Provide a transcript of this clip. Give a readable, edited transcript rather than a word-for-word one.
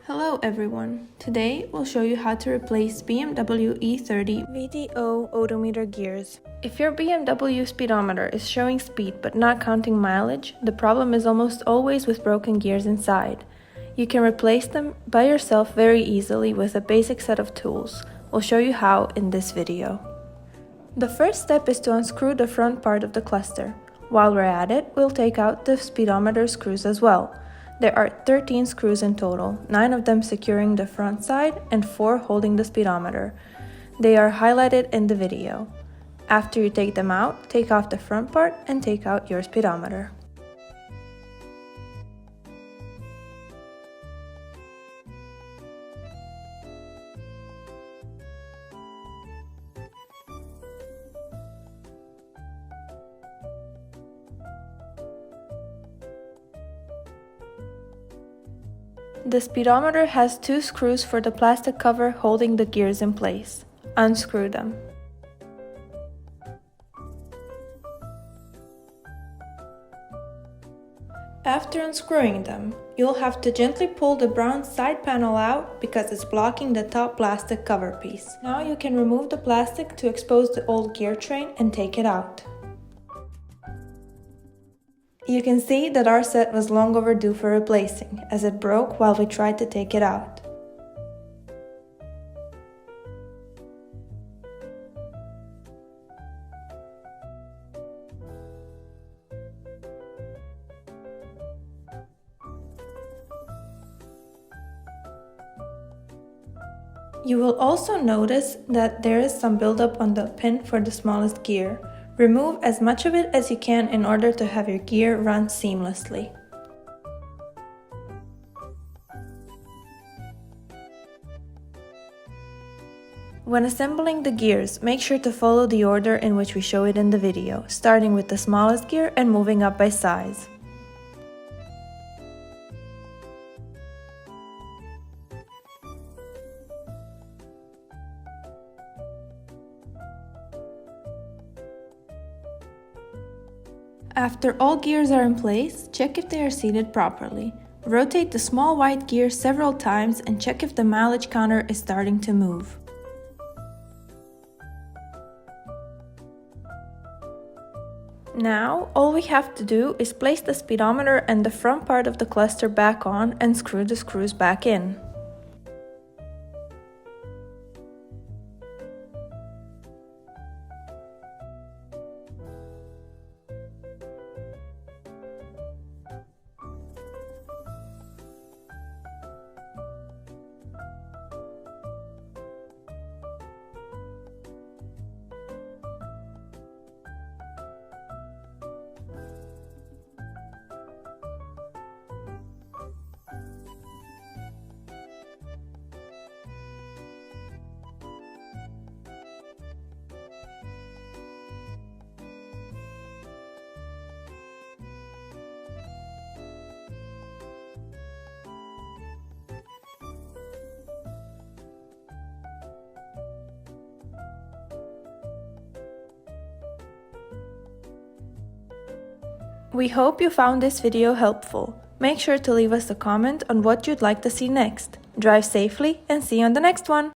Hello everyone! Today we'll show you how to replace BMW E30 VDO odometer gears. If your BMW speedometer is showing speed but not counting mileage, the problem is almost always with broken gears inside. You can replace them by yourself very easily with a basic set of tools. We'll show you how in this video. The first step is to unscrew the front part of the cluster. While we're at it, we'll take out the speedometer screws as well. There are 13 screws in total, 9 of them securing the front side and 4 holding the speedometer. They are highlighted in the video. After you take them out, take off the front part and take out your speedometer. The speedometer has 2 screws for the plastic cover holding the gears in place. Unscrew them. After unscrewing them, you'll have to gently pull the brown side panel out because it's blocking the top plastic cover piece. Now you can remove the plastic to expose the old gear train and take it out. You can see that our set was long overdue for replacing, as it broke while we tried to take it out. You will also notice that there is some buildup on the pin for the smallest gear. Remove as much of it as you can in order to have your gear run seamlessly. When assembling the gears, make sure to follow the order in which we show it in the video, starting with the smallest gear and moving up by size. After all gears are in place, check if they are seated properly. Rotate the small white gear several times and check if the mileage counter is starting to move. Now, all we have to do is place the speedometer and the front part of the cluster back on and screw the screws back in. We hope you found this video helpful. Make sure to leave us a comment on what you'd like to see next. Drive safely and see you on the next one!